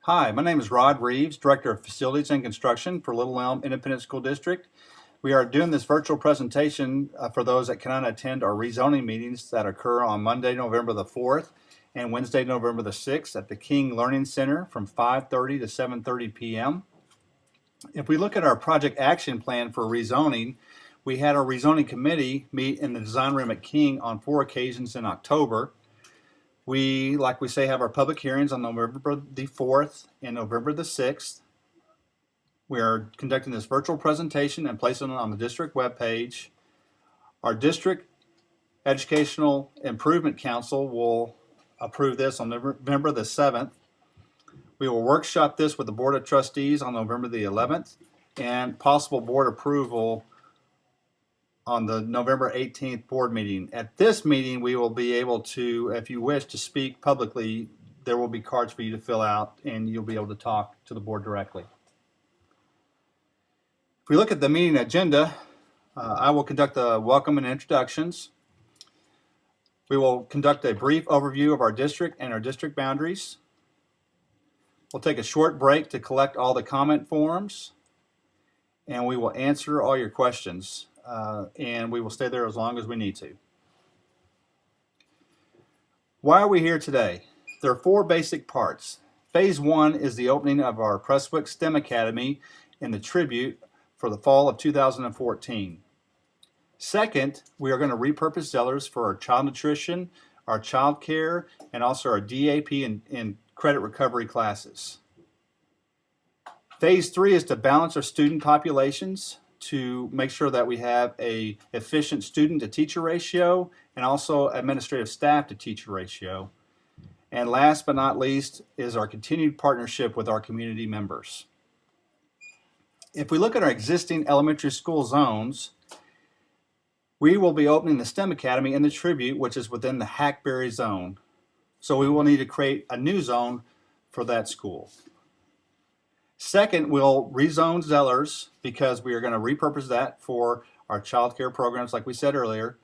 Hi, my name is Rod Reeves, Director of Facilities and Construction for Little Elm Independent School District. We are doing this virtual presentation for those that cannot attend our rezoning meetings that occur on Monday, November the 4th and Wednesday, November the 6th at the King Learning Center from 5:30 to 7:30 p.m. If we look at our project action plan for rezoning, we had our rezoning committee meet in the design room at King on 4 occasions in October. We, like we say, have our public hearings on November the 4th and November the 6th. We are conducting this virtual presentation and placing it on the district webpage. Our District Educational Improvement Council will approve this on November the 7th. We will workshop this with the Board of Trustees on November the 11th and possible board approval on the November 18th board meeting. At this meeting, we will be able to, if you wish to speak publicly, there will be cards for you to fill out and you'll be able to talk to the board directly. If we look at the meeting agenda, I will conduct the welcome and introductions. We will conduct a brief overview of our district and our district boundaries. We'll take a short break to collect all the comment forms, and we will answer all your questions. And we will stay there as long as we need to. Why are we here today? There are 4 basic parts. Phase 1 is the opening of our Prestwick STEM Academy in the Tribute for the fall of 2014. Second, we are going to repurpose Zellers for our child nutrition, our child care, and also our DAP and credit recovery classes. Phase 3 is to balance our student populations to make sure that we have a efficient student to teacher ratio and also administrative staff to teacher ratio. And last but not least is our continued partnership with our community members. If we look at our existing elementary school zones, we will be opening the STEM Academy in the Tribute, which is within the Hackberry zone. So we will need to create a new zone for that school. Second, we'll rezone Zellers because we are going to repurpose that for our child care programs like we said earlier.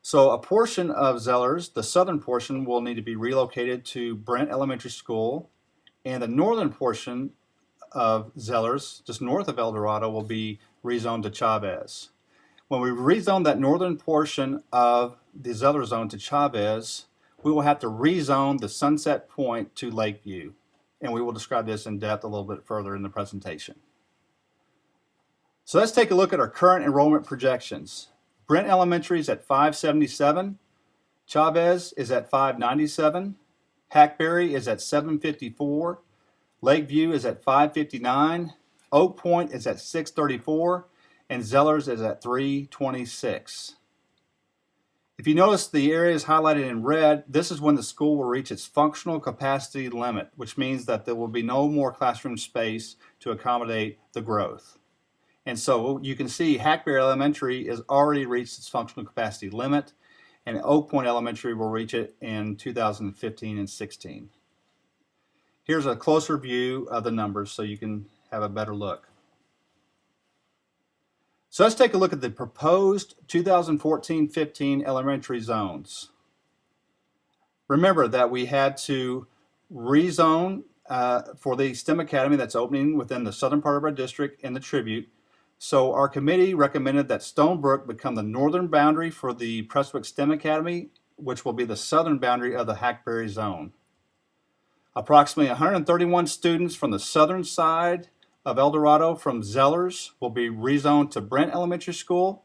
So a portion of Zellers, the southern portion, will need to be relocated to Brent Elementary School, and the northern portion of Zellers, just north of El Dorado, will be rezoned to Chavez. When we rezone that northern portion of the Zeller zone to Chavez, we will have to rezone the Sunset Point to Lakeview. And we will describe this in depth a little bit further in the presentation. So let's take a look at our current enrollment projections. Brent Elementary is at 577, Chavez is at 597, Hackberry is at 754, Lakeview is at 559, Oak Point is at 634, and Zellers is at 326. If you notice the areas highlighted in red, this is when the school will reach its functional capacity limit, which means that there will be no more classroom space to accommodate the growth. And so you can see Hackberry Elementary has already reached its functional capacity limit, and Oak Point Elementary will reach it in 2015 and 16. Here's a closer view of the numbers so you can have a better look. So let's take a look at the proposed 2014-15 elementary zones. Remember that we had to rezone for the STEM Academy that's opening within the southern part of our district in the Tribute. So our committee recommended that Stonebrook become the northern boundary for the Prestwick STEM Academy, which will be the southern boundary of the Hackberry zone. Approximately 131 students from the southern side of El Dorado from Zellers will be rezoned to Brent Elementary School,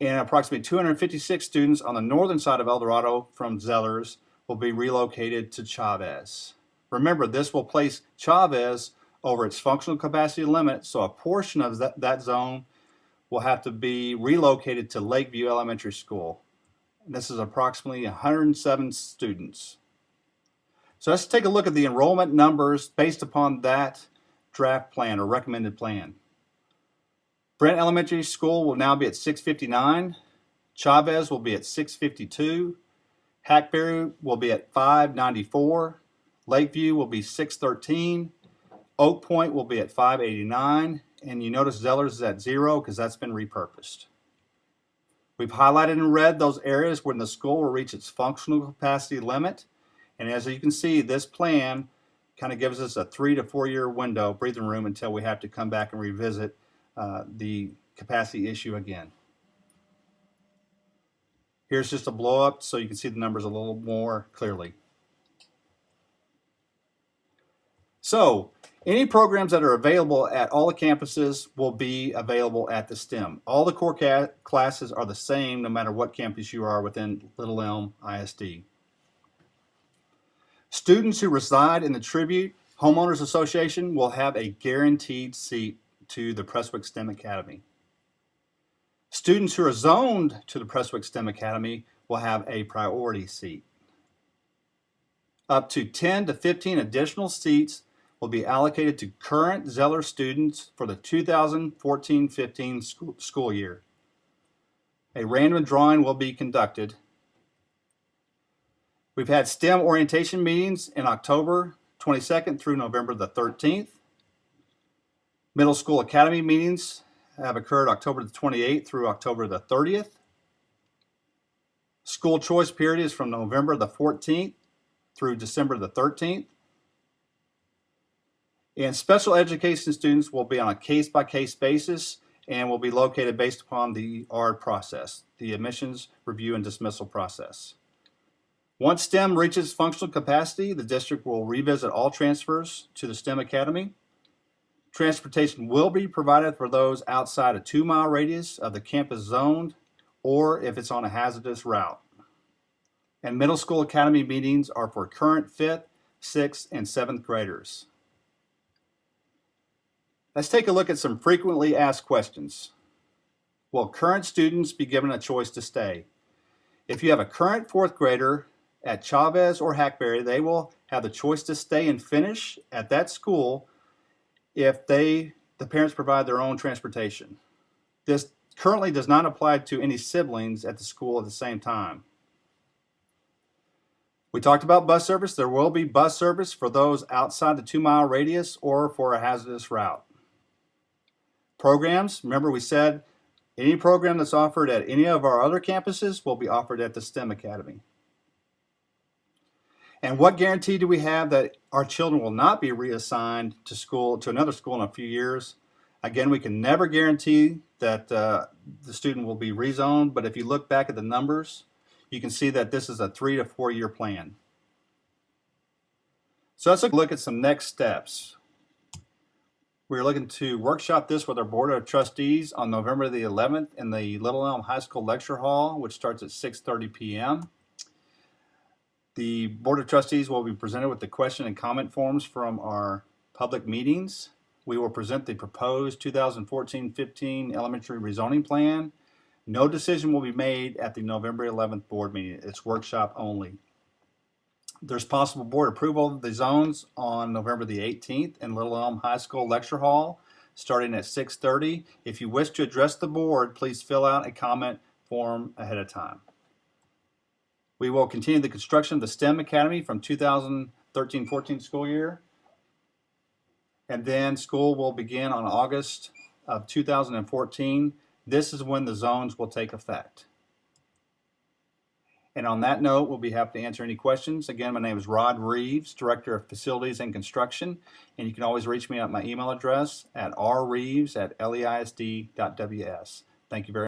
and approximately 256 students on the northern side of El Dorado from Zellers will be relocated to Chavez. Remember, this will place Chavez over its functional capacity limit, so a portion of that zone will have to be relocated to Lakeview Elementary School. And this is approximately 107 students. So let's take a look at the enrollment numbers based upon that draft plan or recommended plan. Brent Elementary School will now be at 659, Chavez will be at 652, Hackberry will be at 594, Lakeview will be 613, Oak Point will be at 589, and you notice Zellers is at 0 because that's been repurposed. We've highlighted in red those areas when the school will reach its functional capacity limit, and as you can see, this plan kind of gives us a 3 to 4 year window, breathing room, until we have to come back and revisit the capacity issue again. Here's just a blow up so you can see the numbers a little more clearly. So any programs that are available at all the campuses will be available at the STEM. All the core classes are the same no matter what campus you are within Little Elm ISD. Students who reside in the Tribute Homeowners Association will have a guaranteed seat to the Prestwick STEM Academy. Students who are zoned to the Prestwick STEM Academy will have a priority seat. Up to 10 to 15 additional seats will be allocated to current Zeller students for the 2014-15 school year. A random drawing will be conducted. We've had STEM orientation meetings in October 22nd through November the 13th. Middle School Academy meetings have occurred October the 28th through October the 30th. School choice period is from November the 14th through December the 13th. And special education students will be on a case-by-case basis and will be located based upon the ARD process, the admissions review and dismissal process. Once STEM reaches functional capacity, the district will revisit all transfers to the STEM Academy. Transportation will be provided for those outside a 2-mile radius of the campus zoned, or if it's on a hazardous route. And middle school academy meetings are for current 5th, 6th, and 7th graders. Let's take a look at some frequently asked questions. Will current students be given a choice to stay? If you have a current 4th grader at Chavez or Hackberry, they will have the choice to stay and finish at that school if the parents provide their own transportation. This currently does not apply to any siblings at the school at the same time. We talked about bus service. There will be bus service for those outside the 2-mile radius or for a hazardous route. Programs, remember we said any program that's offered at any of our other campuses will be offered at the STEM Academy. And what guarantee do we have that our children will not be reassigned to another school in a few years? Again, we can never guarantee that the student will be rezoned, but if you look back at the numbers, you can see that this is a 3 to 4 year plan. So let's look at some next steps. We're looking to workshop this with our Board of Trustees on November the 11th in the Little Elm High School Lecture Hall, which starts at 6:30 p.m. The Board of Trustees will be presented with the question and comment forms from our public meetings. We will present the proposed 2014-15 elementary rezoning plan. No decision will be made at the November 11th board meeting. It's workshop only. There's possible board approval of the zones on November the 18th in Little Elm High School Lecture Hall, starting at 6:30. If you wish to address the board, please fill out a comment form ahead of time. We will continue the construction of the STEM Academy from 2013-14 school year. And then school will begin on August of 2014. This is when the zones will take effect. And on that note, we'll be happy to answer any questions. Again, my name is Rod Reeves, Director of Facilities and Construction, and you can always reach me at my email address at rreeves@leisd.ws. Thank you very much.